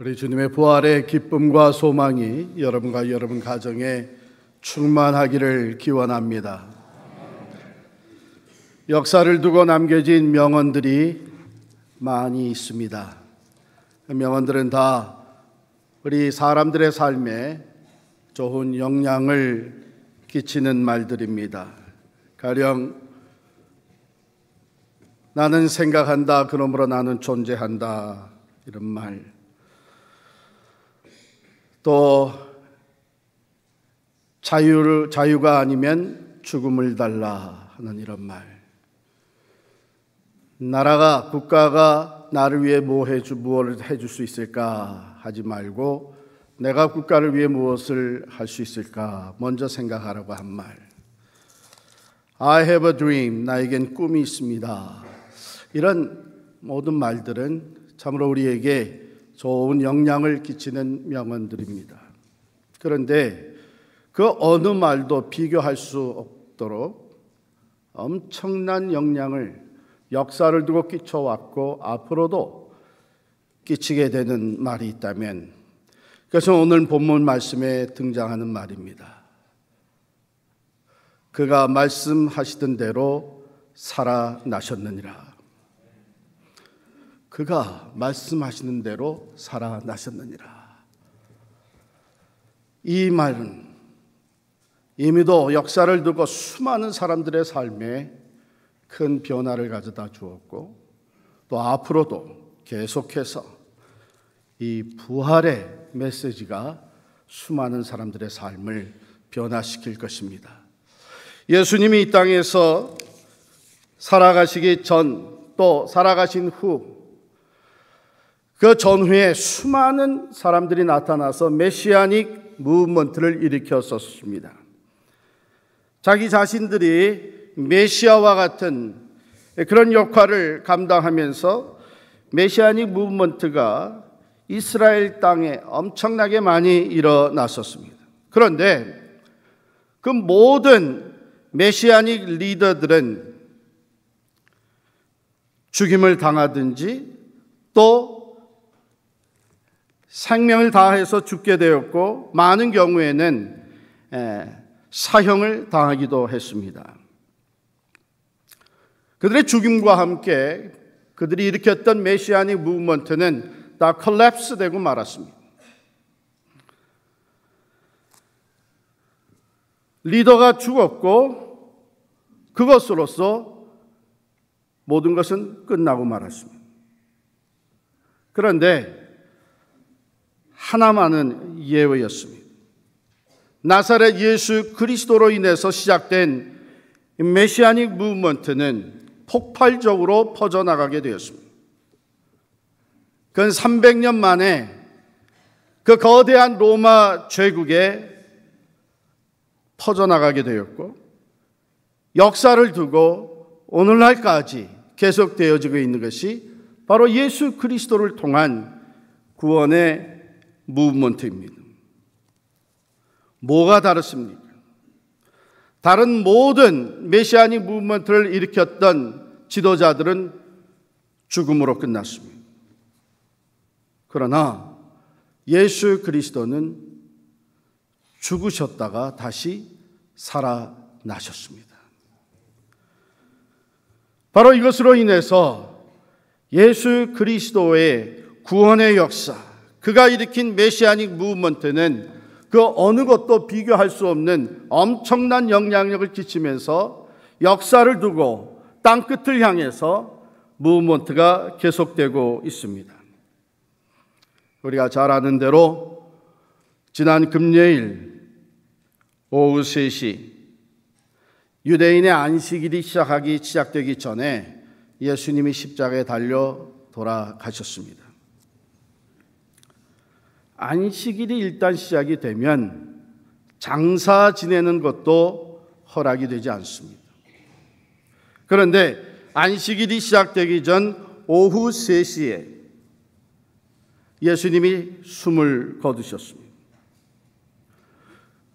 우리 주님의 부활의 기쁨과 소망이 여러분과 여러분 가정에 충만하기를 기원합니다. 역사를 두고 남겨진 명언들이 많이 있습니다. 명언들은 다 우리 사람들의 삶에 좋은 영향을 끼치는 말들입니다. 가령 나는 생각한다, 그러므로 나는 존재한다, 이런 말. 또 자유가 아니면 죽음을 달라 하는 이런 말. 나라가, 국가가 나를 위해 무엇을 해줄 수 있을까 하지 말고 내가 국가를 위해 무엇을 할 수 있을까 먼저 생각하라고 한 말. I have a dream, 나에겐 꿈이 있습니다. 이런 모든 말들은 참으로 우리에게 좋은 영향을 끼치는 명언들입니다. 그런데 그 어느 말도 비교할 수 없도록 엄청난 영향을 역사를 두고 끼쳐왔고 앞으로도 끼치게 되는 말이 있다면 그래서 오늘 본문 말씀에 등장하는 말입니다. 그가 말씀하시던 대로 살아나셨느니라. 그가 말씀하시는 대로 살아나셨느니라. 이 말은 이미도 역사를 두고 수많은 사람들의 삶에 큰 변화를 가져다 주었고 또 앞으로도 계속해서 이 부활의 메시지가 수많은 사람들의 삶을 변화시킬 것입니다. 예수님이 이 땅에서 살아가시기 전 또 살아가신 후 그 전후에 수많은 사람들이 나타나서 메시아닉 무브먼트를 일으켰었습니다. 자기 자신들이 메시아와 같은 그런 역할을 감당하면서 메시아닉 무브먼트가 이스라엘 땅에 엄청나게 많이 일어났었습니다. 그런데 그 모든 메시아닉 리더들은 죽임을 당하든지 또 생명을 다해서 죽게 되었고 많은 경우에는 사형을 당하기도 했습니다. 그들의 죽임과 함께 그들이 일으켰던 메시아닉 무브먼트는 다 콜랩스 되고 말았습니다. 리더가 죽었고 그것으로서 모든 것은 끝나고 말았습니다. 그런데 하나만은 예외였습니다. 나사렛 예수 그리스도로 인해서 시작된 메시아닉 무브먼트는 폭발적으로 퍼져나가게 되었습니다. 그건 300년 만에 그 거대한 로마 제국에 퍼져나가게 되었고 역사를 두고 오늘날까지 계속되어지고 있는 것이 바로 예수 그리스도를 통한 구원의 무브먼트입니다. 뭐가 다르습니까? 다른 모든 메시아닉 무브먼트를 일으켰던 지도자들은 죽음으로 끝났습니다. 그러나 예수 그리스도는 죽으셨다가 다시 살아나셨습니다. 바로 이것으로 인해서 예수 그리스도의 구원의 역사, 그가 일으킨 메시아닉 무브먼트는 그 어느 것도 비교할 수 없는 엄청난 영향력을 끼치면서 역사를 두고 땅끝을 향해서 무브먼트가 계속되고 있습니다. 우리가 잘 아는 대로 지난 금요일 오후 3시 유대인의 안식일이 시작되기 전에 예수님이 십자가에 달려 돌아가셨습니다. 안식일이 일단 시작이 되면 장사 지내는 것도 허락이 되지 않습니다. 그런데 안식일이 시작되기 전 오후 3시에 예수님이 숨을 거두셨습니다.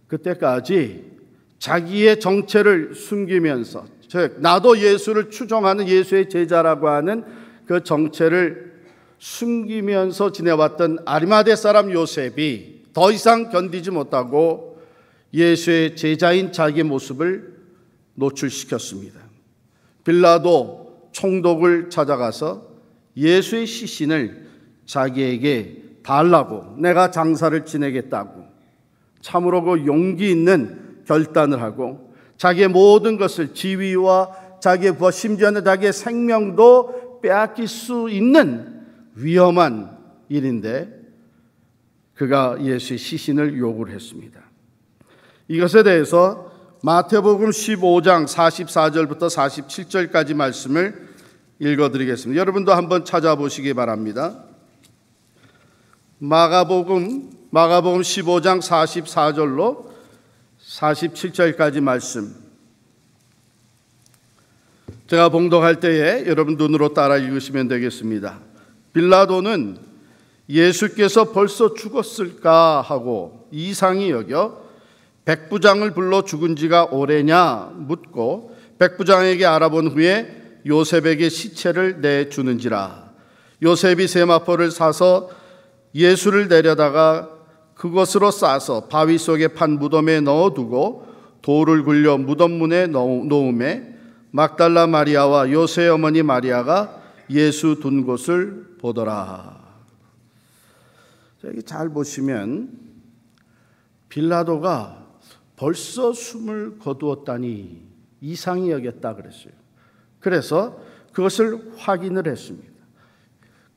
그때까지 자기의 정체를 숨기면서 즉 나도 예수를 추종하는 예수의 제자라고 하는 그 정체를 숨기면서 지내왔던 아리마대 사람 요셉이 더 이상 견디지 못하고 예수의 제자인 자기의 모습을 노출시켰습니다. 빌라도 총독을 찾아가서 예수의 시신을 자기에게 달라고, 내가 장사를 지내겠다고 참으로 그 용기 있는 결단을 하고 자기의 모든 것을, 지위와 자기의 부하, 심지어는 자기의 생명도 빼앗길 수 있는 위험한 일인데 그가 예수의 시신을 요구를 했습니다. 이것에 대해서 마태복음 15장 44절부터 47절까지 말씀을 읽어드리겠습니다. 여러분도 한번 찾아보시기 바랍니다. 마가복음 15장 44절로 47절까지 말씀, 제가 봉독할 때에 여러분 눈으로 따라 읽으시면 되겠습니다. 빌라도는 예수께서 벌써 죽었을까 하고 이상히 여겨 백부장을 불러 죽은 지가 오래냐 묻고 백부장에게 알아본 후에 요셉에게 시체를 내주는지라. 요셉이 세마포를 사서 예수를 내려다가 그것으로 싸서 바위 속에 판 무덤에 넣어두고 돌을 굴려 무덤 문에 놓음에 막달라 마리아와 요새의 어머니 마리아가 예수 둔 곳을 보더라. 여기 잘 보시면 빌라도가 벌써 숨을 거두었다니 이상히 여겼다 그랬어요. 그래서 그것을 확인을 했습니다.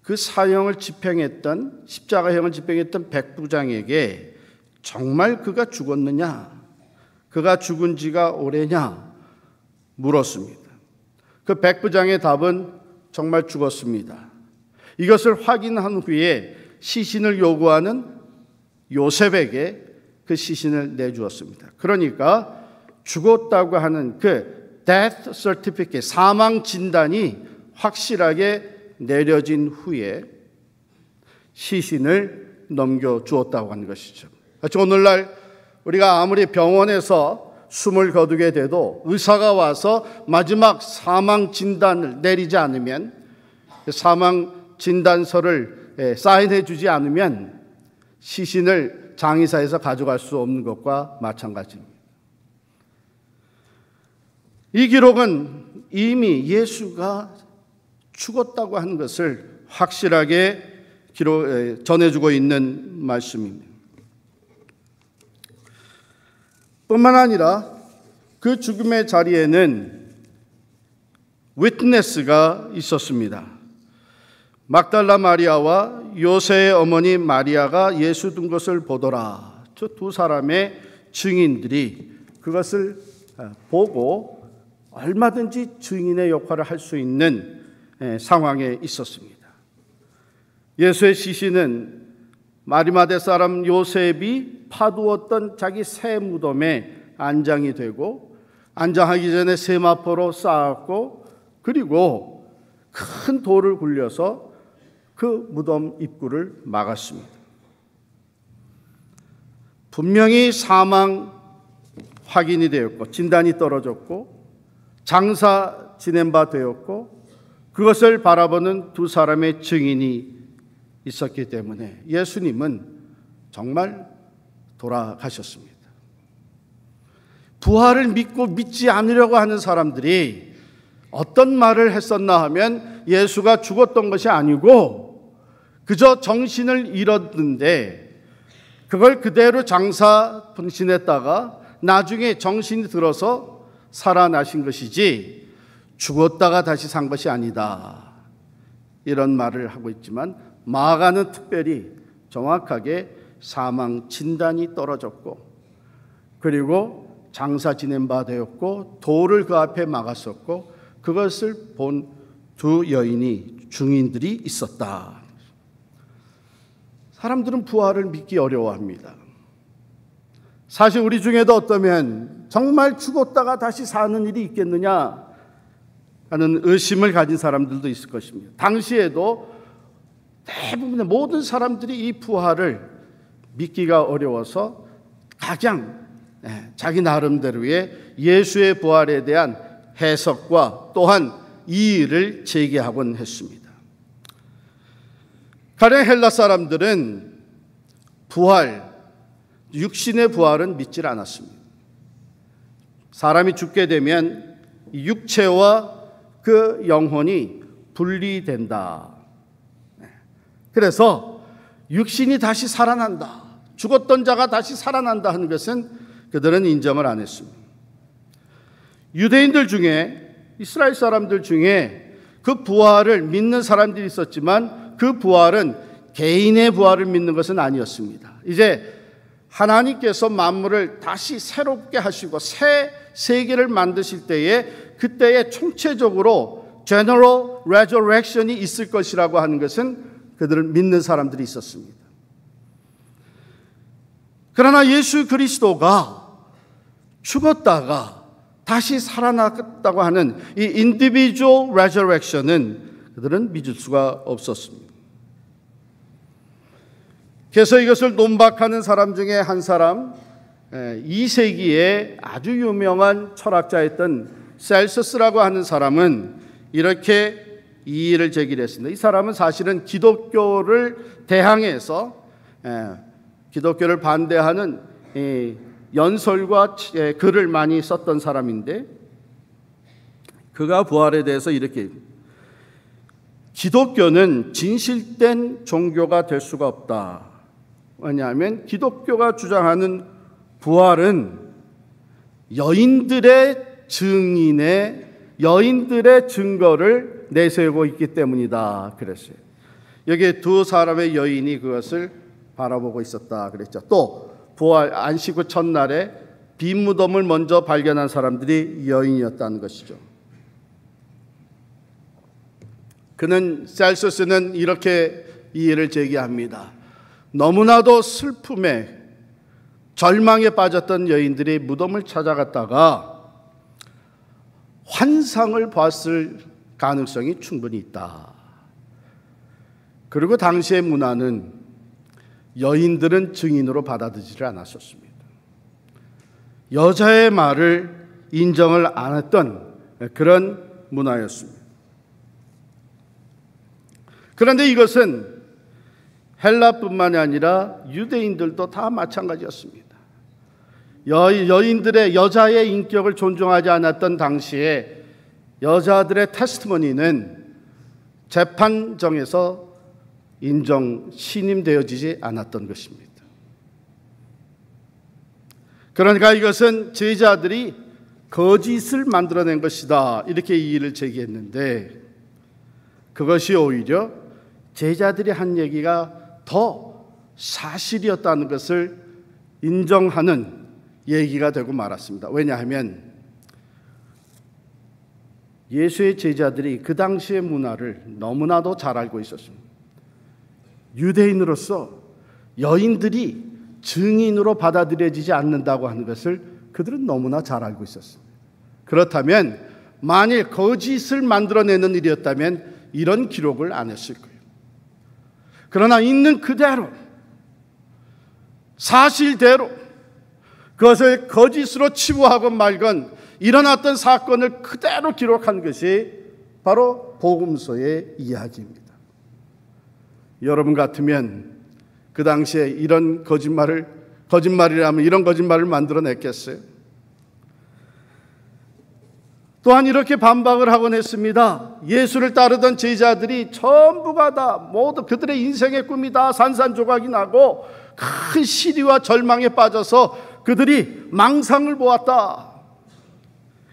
그 사형을 집행했던, 십자가형을 집행했던 백부장에게 정말 그가 죽었느냐, 그가 죽은 지가 오래냐 물었습니다. 그 백부장의 답은 정말 죽었습니다. 이것을 확인한 후에 시신을 요구하는 요셉에게 그 시신을 내주었습니다. 그러니까 죽었다고 하는 그 death certificate, 사망 진단이 확실하게 내려진 후에 시신을 넘겨주었다고 하는 것이죠. 오늘날 우리가 아무리 병원에서 숨을 거두게 돼도 의사가 와서 마지막 사망 진단을 내리지 않으면, 사망 진단서를 사인해 주지 않으면 시신을 장의사에서 가져갈 수 없는 것과 마찬가지입니다. 이 기록은 이미 예수가 죽었다고 하는 것을 확실하게 전해주고 있는 말씀입니다. 뿐만 아니라 그 죽음의 자리에는 위트네스가 있었습니다. 막달라 마리아와 요새의 어머니 마리아가 예수 둔 것을 보더라. 저 두 사람의 증인들이 그것을 보고 얼마든지 증인의 역할을 할 수 있는 상황에 있었습니다. 예수의 시신은 마리마대 사람 요셉이 파두었던 자기 새 무덤에 안장이 되고, 안장하기 전에 세마포로 쌓았고, 그리고 큰 돌을 굴려서 그 무덤 입구를 막았습니다. 분명히 사망 확인이 되었고, 진단이 떨어졌고, 장사 지낸 바 되었고, 그것을 바라보는 두 사람의 증인이 있었기 때문에 예수님은 정말 돌아가셨습니다. 부활을 믿고 믿지 않으려고 하는 사람들이 어떤 말을 했었나 하면 예수가 죽었던 것이 아니고 그저 정신을 잃었는데 그걸 그대로 장사 분신했다가 나중에 정신이 들어서 살아나신 것이지 죽었다가 다시 산 것이 아니다, 이런 말을 하고 있지만, 마가는 특별히 정확하게 사망 진단이 떨어졌고, 그리고 장사 지낸 바 되었고, 돌을 그 앞에 막았었고, 그것을 본 두 여인이, 증인들이 있었다. 사람들은 부활을 믿기 어려워합니다. 사실 우리 중에도 어떠면 정말 죽었다가 다시 사는 일이 있겠느냐 하는 의심을 가진 사람들도 있을 것입니다. 당시에도 대부분의 모든 사람들이 이 부활을 믿기가 어려워서 각양 자기 나름대로의 예수의 부활에 대한 해석과 또한 이의를 제기하곤 했습니다. 가령 헬라 사람들은 부활, 육신의 부활은 믿질 않았습니다. 사람이 죽게 되면 육체와 그 영혼이 분리된다. 그래서 육신이 다시 살아난다, 죽었던 자가 다시 살아난다 하는 것은 그들은 인정을 안 했습니다. 유대인들 중에, 이스라엘 사람들 중에 그 부활을 믿는 사람들이 있었지만 그 부활은 개인의 부활을 믿는 것은 아니었습니다. 이제 하나님께서 만물을 다시 새롭게 하시고 새 세계를 만드실 때에 그때에 총체적으로 General Resurrection이 있을 것이라고 하는 것은 그들을 믿는 사람들이 있었습니다. 그러나 예수 그리스도가 죽었다가 다시 살아났다고 하는 이 Individual Resurrection은 그들은 믿을 수가 없었습니다. 그래서 이것을 논박하는 사람 중에 한 사람, 2세기에 아주 유명한 철학자였던 셀서스라고 하는 사람은 이렇게 이의를 제기했습니다. 이 사람은 사실은 기독교를 대항해서 기독교를 반대하는 연설과 글을 많이 썼던 사람인데, 그가 부활에 대해서 이렇게, 기독교는 진실된 종교가 될 수가 없다. 왜냐하면 기독교가 주장하는 부활은 여인들의 증거를 내세우고 있기 때문이다 그랬어요. 여기에 두 사람의 여인이 그것을 바라보고 있었다 그랬죠. 또 부활 안식 후 첫날에 빈 무덤을 먼저 발견한 사람들이 여인이었다는 것이죠. 셀서스는 이렇게 이해를 제기합니다. 너무나도 슬픔에 절망에 빠졌던 여인들이 무덤을 찾아갔다가 환상을 봤을 가능성이 충분히 있다. 그리고 당시의 문화는 여인들은 증인으로 받아들이지 않았었습니다. 여자의 말을 인정을 안 했던 그런 문화였습니다. 그런데 이것은 헬라뿐만이 아니라 유대인들도 다 마찬가지였습니다. 여자의 인격을 존중하지 않았던 당시에 여자들의 테스티머니는 재판정에서 신임되어지지 않았던 것입니다. 그러니까 이것은 제자들이 거짓을 만들어낸 것이다, 이렇게 이의를 제기했는데, 그것이 오히려 제자들이 한 얘기가 더 사실이었다는 것을 인정하는 얘기가 되고 말았습니다. 왜냐하면 예수의 제자들이 그 당시의 문화를 너무나도 잘 알고 있었습니다. 유대인으로서 여인들이 증인으로 받아들여지지 않는다고 하는 것을 그들은 너무나 잘 알고 있었습니다. 그렇다면 만일 거짓을 만들어내는 일이었다면 이런 기록을 안 했을 거예요. 그러나 있는 그대로, 사실대로 그것을 거짓으로 치부하건 말건 일어났던 사건을 그대로 기록한 것이 바로 복음서의 이야기입니다. 여러분 같으면 그 당시에 이런 거짓말이라면 이런 거짓말을 만들어냈겠어요? 또한 이렇게 반박을 하곤 했습니다. 예수를 따르던 제자들이 전부가 다 모두 그들의 인생의 꿈이 다 산산조각이 나고 큰 시리와 절망에 빠져서 그들이 망상을 보았다.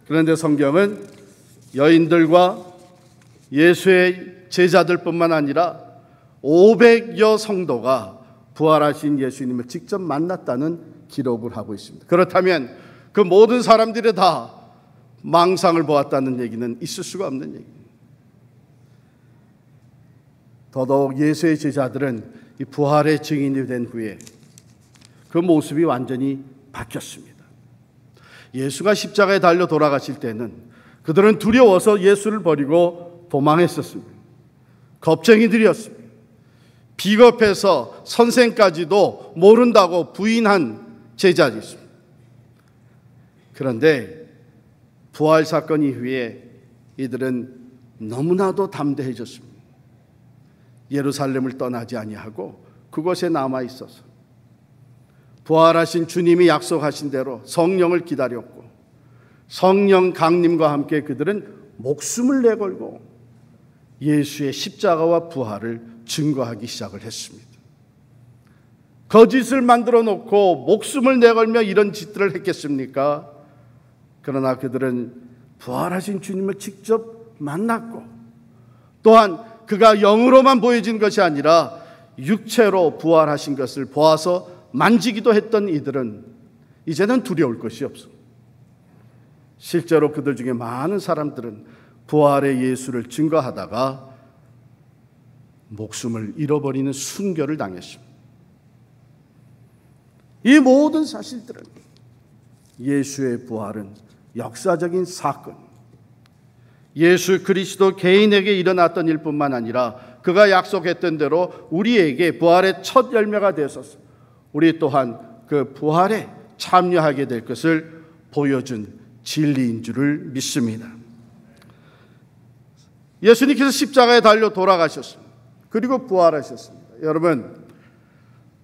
그런데 성경은 여인들과 예수의 제자들뿐만 아니라 500여 성도가 부활하신 예수님을 직접 만났다는 기록을 하고 있습니다. 그렇다면 그 모든 사람들이 다 망상을 보았다는 얘기는 있을 수가 없는 얘기입니다. 더더욱 예수의 제자들은 이 부활의 증인이 된 후에 그 모습이 완전히 바뀌었습니다. 예수가 십자가에 달려 돌아가실 때는 그들은 두려워서 예수를 버리고 도망했었습니다. 겁쟁이들이었습니다. 비겁해서 선생까지도 모른다고 부인한 제자들이 있습니다. 그런데 부활 사건 이후에 이들은 너무나도 담대해졌습니다. 예루살렘을 떠나지 아니하고 그곳에 남아 있어서 부활하신 주님이 약속하신 대로 성령을 기다렸고, 성령 강림과 함께 그들은 목숨을 내걸고 예수의 십자가와 부활을 증거하기 시작을 했습니다. 거짓을 만들어 놓고 목숨을 내걸며 이런 짓들을 했겠습니까? 그러나 그들은 부활하신 주님을 직접 만났고, 또한 그가 영으로만 보여진 것이 아니라 육체로 부활하신 것을 보아서 만지기도 했던 이들은 이제는 두려울 것이 없습니다. 실제로 그들 중에 많은 사람들은 부활의 예수를 증거하다가 목숨을 잃어버리는 순교를 당했습니다. 이 모든 사실들은 예수의 부활은 역사적인 사건, 예수 그리스도 개인에게 일어났던 일뿐만 아니라 그가 약속했던 대로 우리에게 부활의 첫 열매가 되어서 우리 또한 그 부활에 참여하게 될 것을 보여준 진리인 줄을 믿습니다. 예수님께서 십자가에 달려 돌아가셨습니다. 그리고 부활하셨습니다. 여러분,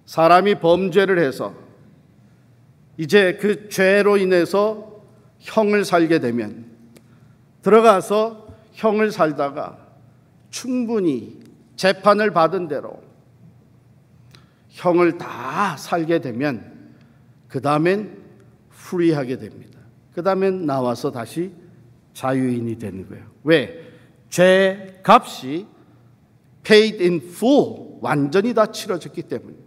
사람이 범죄를 해서 이제 그 죄로 인해서 형을 살게 되면 들어가서 형을 살다가 충분히 재판을 받은 대로 형을 다 살게 되면 그 다음엔 프리하게 됩니다. 그 다음엔 나와서 다시 자유인이 되는 거예요. 왜? 죄 값이 paid in full, 완전히 다 치러졌기 때문입니다.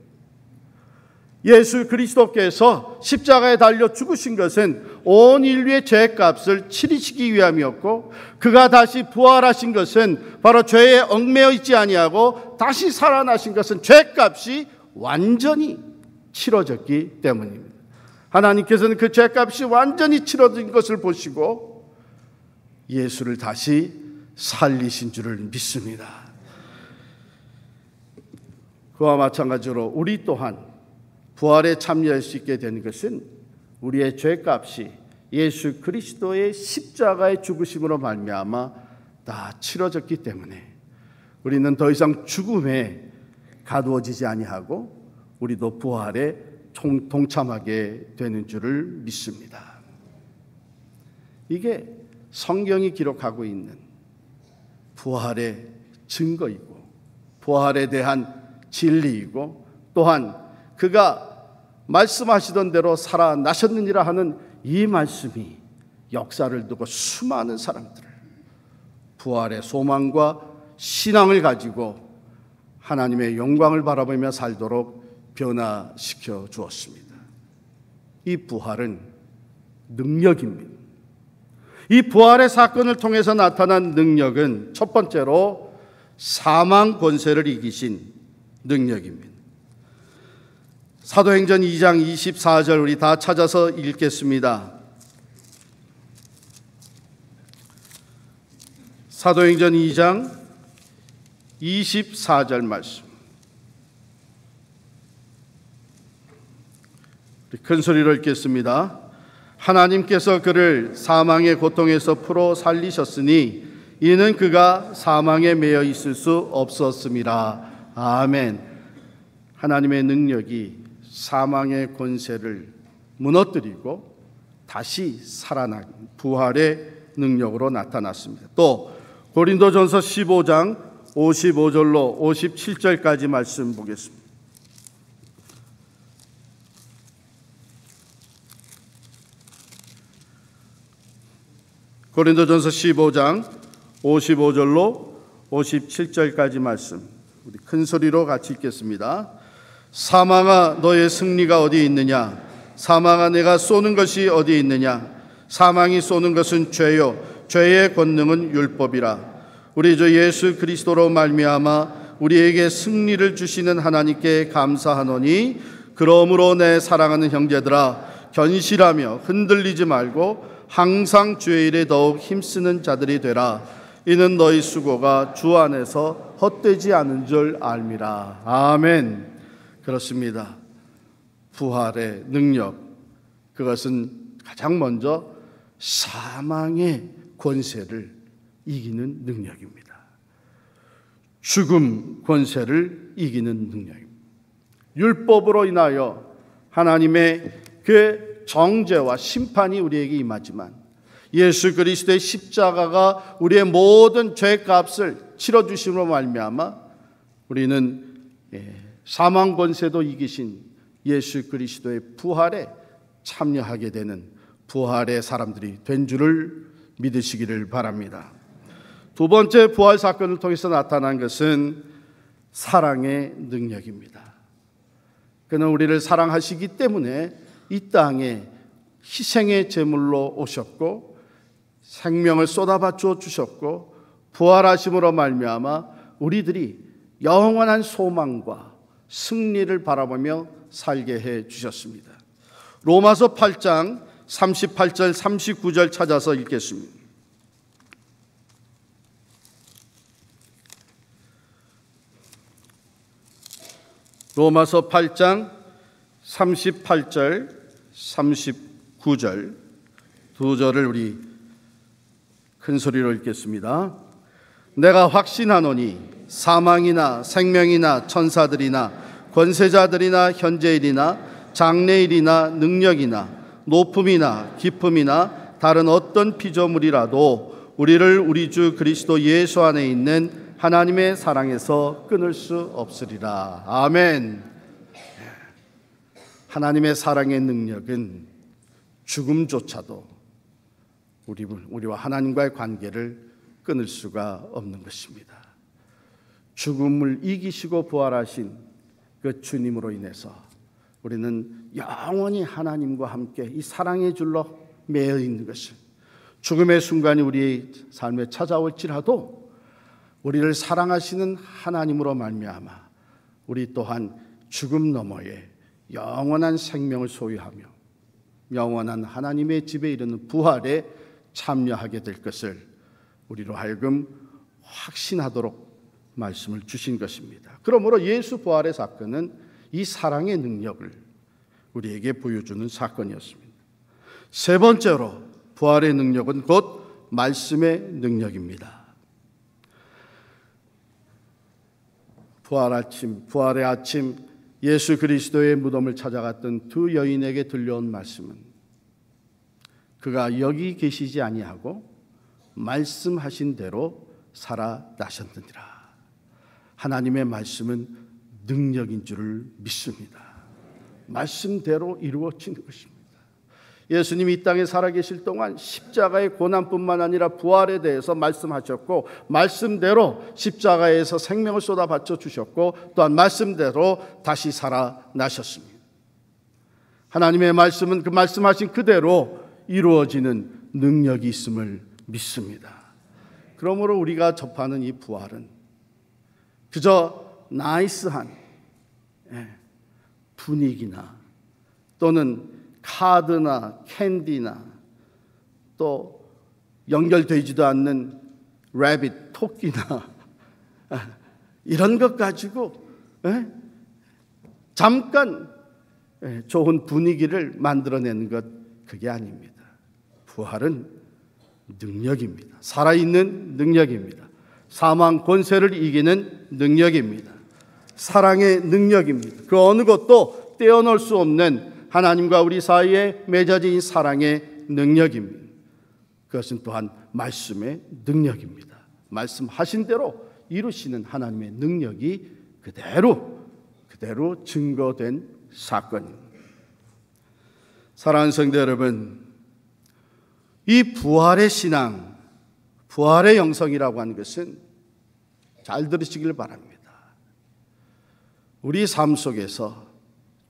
예수 그리스도께서 십자가에 달려 죽으신 것은 온 인류의 죄값을 치르시기 위함이었고, 그가 다시 부활하신 것은 바로 죄에 얽매여 있지 아니하고 다시 살아나신 것은 죄값이 완전히 치러졌기 때문입니다. 하나님께서는 그 죄값이 완전히 치러진 것을 보시고 예수를 다시 살리신 줄을 믿습니다. 그와 마찬가지로 우리 또한 부활에 참여할 수 있게 되는 것은 우리의 죄값이 예수 그리스도의 십자가의 죽으심으로 말미암아 다 치러졌기 때문에 우리는 더 이상 죽음에 가두어지지 아니하고 우리도 부활에 동참하게 되는 줄을 믿습니다. 이게 성경이 기록하고 있는 부활의 증거이고 부활에 대한 진리이고, 또한 그가 말씀하시던 대로 살아나셨느니라 하는 이 말씀이 역사를 두고 수많은 사람들을 부활의 소망과 신앙을 가지고 하나님의 영광을 바라보며 살도록 변화시켜 주었습니다. 이 부활은 능력입니다. 이 부활의 사건을 통해서 나타난 능력은 첫 번째로 사망 권세를 이기신 능력입니다. 사도행전 2장 24절 우리 다 찾아서 읽겠습니다. 사도행전 2장 24절 말씀. 큰 소리로 읽겠습니다. 하나님께서 그를 사망의 고통에서 풀어 살리셨으니 이는 그가 사망에 매여 있을 수 없었음이라. 아멘. 하나님의 능력이 사망의 권세를 무너뜨리고 다시 살아나는 부활의 능력으로 나타났습니다. 또 고린도전서 15장 55절로 57절까지 말씀 보겠습니다. 고린도전서 15장 55절로 57절까지 말씀 우리 큰 소리로 같이 읽겠습니다. 사망아 너의 승리가 어디 있느냐? 사망아 내가 쏘는 것이 어디 있느냐? 사망이 쏘는 것은 죄요 죄의 권능은 율법이라. 우리 주 예수 그리스도로 말미암아 우리에게 승리를 주시는 하나님께 감사하노니 그러므로 내 사랑하는 형제들아 견실하며 흔들리지 말고 항상 주의 일에 더욱 힘쓰는 자들이 되라. 이는 너희 수고가 주 안에서 헛되지 않은 줄 알미라. 아멘. 그렇습니다. 부활의 능력, 그것은 가장 먼저 사망의 권세를 이기는 능력입니다. 죽음 권세를 이기는 능력입니다. 율법으로 인하여 하나님의 그 정죄와 심판이 우리에게 임하지만 예수 그리스도의 십자가가 우리의 모든 죄값을 치러주심으로 말미암아 우리는 사망 권세도 이기신 예수 그리스도의 부활에 참여하게 되는 부활의 사람들이 된 줄을 믿으시기를 바랍니다. 두 번째 부활 사건을 통해서 나타난 것은 사랑의 능력입니다. 그는 우리를 사랑하시기 때문에 이 땅에 희생의 제물로 오셨고 생명을 쏟아바쳐 주셨고 부활하심으로 말미암아 우리들이 영원한 소망과 승리를 바라보며 살게 해 주셨습니다. 로마서 8장 38절 39절 찾아서 읽겠습니다. 로마서 8장 38절 39절 두 절을 우리 큰 소리로 읽겠습니다. 내가 확신하노니 사망이나 생명이나 천사들이나 권세자들이나 현재일이나 장래일이나 능력이나 높음이나 깊음이나 다른 어떤 피조물이라도 우리를 우리 주 그리스도 예수 안에 있는 하나님의 사랑에서 끊을 수 없으리라. 아멘. 하나님의 사랑의 능력은 죽음조차도 우리와 하나님과의 관계를 끊을 수가 없는 것입니다. 죽음을 이기시고 부활하신 그 주님으로 인해서 우리는 영원히 하나님과 함께 이 사랑의 줄로 매여 있는 것을, 죽음의 순간이 우리의 삶에 찾아올지라도 우리를 사랑하시는 하나님으로 말미암아 우리 또한 죽음 너머에 영원한 생명을 소유하며 영원한 하나님의 집에 이르는 부활에 참여하게 될 것을 우리로 하여금 확신하도록 말씀을 주신 것입니다. 그러므로 예수 부활의 사건은 이 사랑의 능력을 우리에게 보여주는 사건이었습니다. 세 번째로 부활의 능력은 곧 말씀의 능력입니다. 부활의 아침 예수 그리스도의 무덤을 찾아갔던 두 여인에게 들려온 말씀은 그가 여기 계시지 아니하고 말씀하신 대로 살아나셨느니라. 하나님의 말씀은 능력인 줄을 믿습니다. 말씀대로 이루어지는 것입니다. 예수님이 이 땅에 살아계실 동안 십자가의 고난뿐만 아니라 부활에 대해서 말씀하셨고 말씀대로 십자가에서 생명을 쏟아바쳐 주셨고 또한 말씀대로 다시 살아나셨습니다. 하나님의 말씀은 그 말씀하신 그대로 이루어지는 능력이 있음을 믿습니다. 그러므로 우리가 접하는 이 부활은 그저 나이스한 분위기나 또는 카드나 캔디나 또 연결되지도 않는 래빗, 토끼나 이런 것 가지고 잠깐 좋은 분위기를 만들어내는 것, 그게 아닙니다. 부활은 능력입니다. 살아있는 능력입니다. 사망 권세를 이기는 능력입니다. 사랑의 능력입니다. 그 어느 것도 떼어놓을 수 없는 하나님과 우리 사이에 맺어진 사랑의 능력입니다. 그것은 또한 말씀의 능력입니다. 말씀하신 대로 이루시는 하나님의 능력이 그대로 증거된 사건입니다. 사랑하는 성도 여러분, 이 부활의 신앙, 부활의 영성이라고 하는 것은 잘 들으시길 바랍니다. 우리 삶 속에서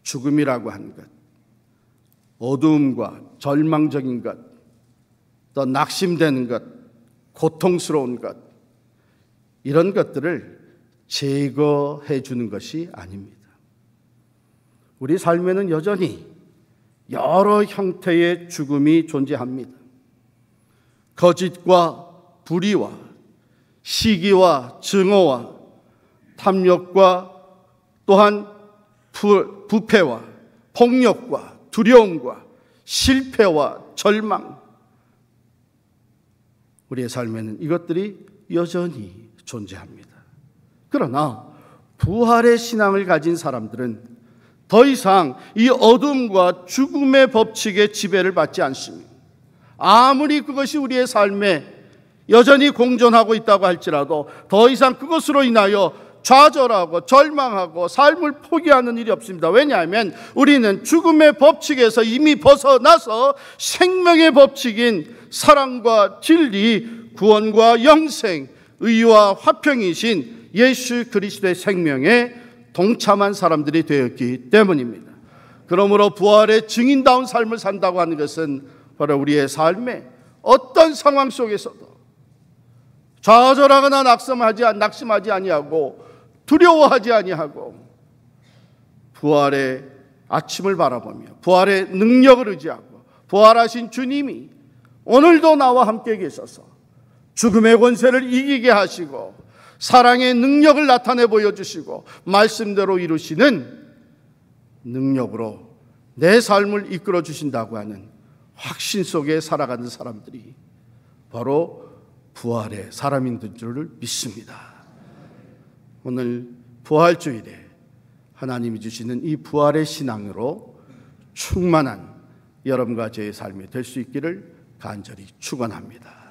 죽음이라고 하는 것, 어두움과 절망적인 것, 또 낙심되는 것, 고통스러운 것, 이런 것들을 제거해 주는 것이 아닙니다. 우리 삶에는 여전히 여러 형태의 죽음이 존재합니다. 거짓과 불의와 시기와 증오와 탐욕과 또한 부패와 폭력과 두려움과 실패와 절망, 우리의 삶에는 이것들이 여전히 존재합니다. 그러나 부활의 신앙을 가진 사람들은 더 이상 이 어둠과 죽음의 법칙의 지배를 받지 않습니다. 아무리 그것이 우리의 삶에 여전히 공존하고 있다고 할지라도 더 이상 그것으로 인하여 좌절하고 절망하고 삶을 포기하는 일이 없습니다. 왜냐하면 우리는 죽음의 법칙에서 이미 벗어나서 생명의 법칙인 사랑과 진리, 구원과 영생, 의와 화평이신 예수 그리스도의 생명에 동참한 사람들이 되었기 때문입니다. 그러므로 부활의 증인다운 삶을 산다고 하는 것은 바로 우리의 삶에 어떤 상황 속에서도 좌절하거나 낙심하지 아니하고 두려워하지 아니하고 부활의 아침을 바라보며 부활의 능력을 의지하고 부활하신 주님이 오늘도 나와 함께 계셔서 죽음의 권세를 이기게 하시고 사랑의 능력을 나타내 보여주시고 말씀대로 이루시는 능력으로 내 삶을 이끌어 주신다고 하는 확신 속에 살아가는 사람들이 바로 부활의 사람인 줄을 믿습니다. 오늘 부활주일에 하나님이 주시는 이 부활의 신앙으로 충만한 여러분과 저의 삶이 될 수 있기를 간절히 축원합니다.